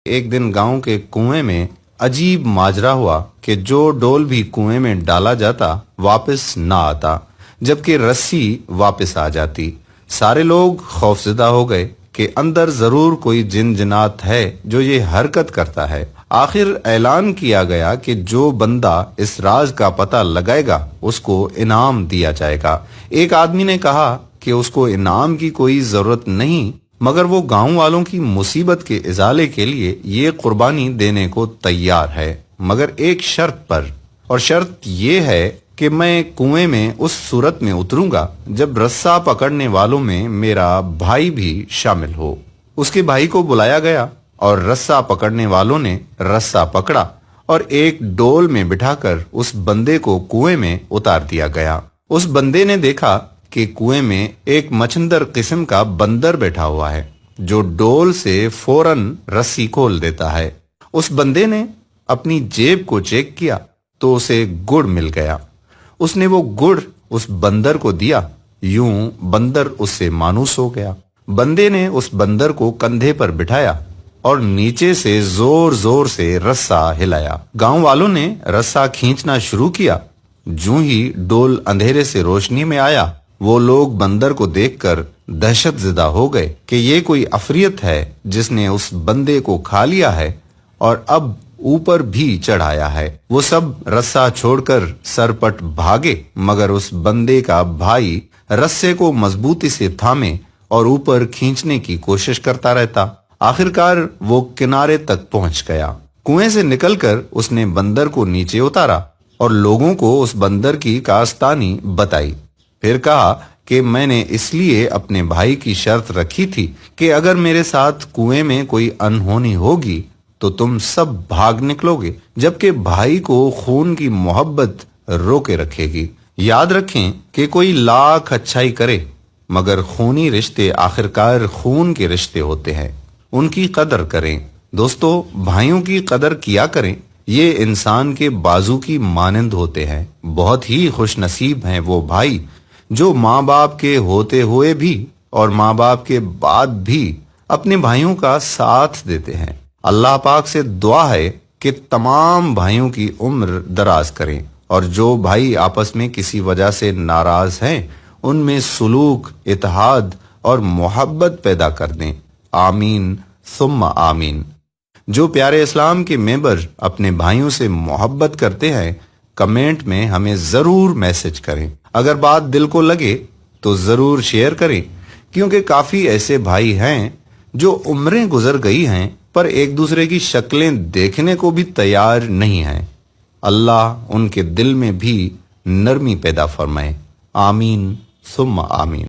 ایک دن گاؤں کے کنویں میں عجیب ماجرا ہوا کہ جو ڈول بھی کنویں میں ڈالا جاتا واپس نہ آتا، جبکہ رسی واپس آ جاتی۔ سارے لوگ خوفزدہ ہو گئے کہ اندر ضرور کوئی جن جنات ہے جو یہ حرکت کرتا ہے۔ آخر اعلان کیا گیا کہ جو بندہ اس راز کا پتہ لگائے گا اس کو انعام دیا جائے گا۔ ایک آدمی نے کہا کہ اس کو انعام کی کوئی ضرورت نہیں، مگر وہ گاؤں والوں کی مصیبت کے ازالے کے لیے یہ قربانی دینے کو تیار ہے، مگر ایک شرط پر، اور شرط یہ ہے کہ میں کنویں میں اس صورت میں اتروں گا جب رسا پکڑنے والوں میں میرا بھائی بھی شامل ہو۔ اس کے بھائی کو بلایا گیا اور رسا پکڑنے والوں نے رسا پکڑا اور ایک ڈول میں بٹھا کر اس بندے کو کنویں میں اتار دیا گیا۔ اس بندے نے دیکھا کہ کنویں میں ایک مچھندر قسم کا بندر بیٹھا ہوا ہے جو ڈول سے فوراً رسی کھول دیتا ہے۔ اس بندے نے اپنی جیب کو چیک کیا تو اسے گڑ مل گیا۔ اس نے وہ گڑ اس بندر کو دیا، یوں بندر اس سے مانوس ہو گیا۔ بندے نے اس بندر کو کندھے پر بٹھایا اور نیچے سے زور زور سے رسا ہلایا۔ گاؤں والوں نے رسا کھینچنا شروع کیا۔ جوں ہی ڈول اندھیرے سے روشنی میں آیا، وہ لوگ بندر کو دیکھ کر دہشت زدہ ہو گئے کہ یہ کوئی عفریت ہے جس نے اس بندے کو کھا لیا ہے اور اب اوپر بھی چڑھایا ہے۔ وہ سب رسا چھوڑ کر سرپٹ بھاگے، مگر اس بندے کا بھائی رسے کو مضبوطی سے تھامے اور اوپر کھینچنے کی کوشش کرتا رہتا۔ آخرکار وہ کنارے تک پہنچ گیا۔ کنویں سے نکل کر اس نے بندر کو نیچے اتارا اور لوگوں کو اس بندر کی کاستانی بتائی۔ پھر کہا کہ میں نے اس لیے اپنے بھائی کی شرط رکھی تھی کہ اگر میرے ساتھ کنویں میں کوئی انہونی ہوگی تو تم سب بھاگ نکلو گے، جبکہ بھائی کو خون کی محبت روکے رکھے گی۔ یاد رکھیں کہ کوئی لاکھ اچھائی کرے مگر خونی رشتے آخرکار خون کے رشتے ہوتے ہیں، ان کی قدر کریں۔ دوستو، بھائیوں کی قدر کیا کریں، یہ انسان کے بازو کی مانند ہوتے ہیں۔ بہت ہی خوش نصیب ہیں وہ بھائی جو ماں باپ کے ہوتے ہوئے بھی اور ماں باپ کے بعد بھی اپنے بھائیوں کا ساتھ دیتے ہیں۔ اللہ پاک سے دعا ہے کہ تمام بھائیوں کی عمر دراز کریں، اور جو بھائی آپس میں کسی وجہ سے ناراض ہیں ان میں سلوک، اتحاد اور محبت پیدا کر دیں۔ آمین ثم آمین۔ جو پیارے اسلام کے ممبر اپنے بھائیوں سے محبت کرتے ہیں کمنٹ میں ہمیں ضرور میسج کریں۔ اگر بات دل کو لگے تو ضرور شیئر کریں، کیونکہ کافی ایسے بھائی ہیں جو عمریں گزر گئی ہیں پر ایک دوسرے کی شکلیں دیکھنے کو بھی تیار نہیں ہیں۔ اللہ ان کے دل میں بھی نرمی پیدا فرمائے۔ آمین ثم آمین۔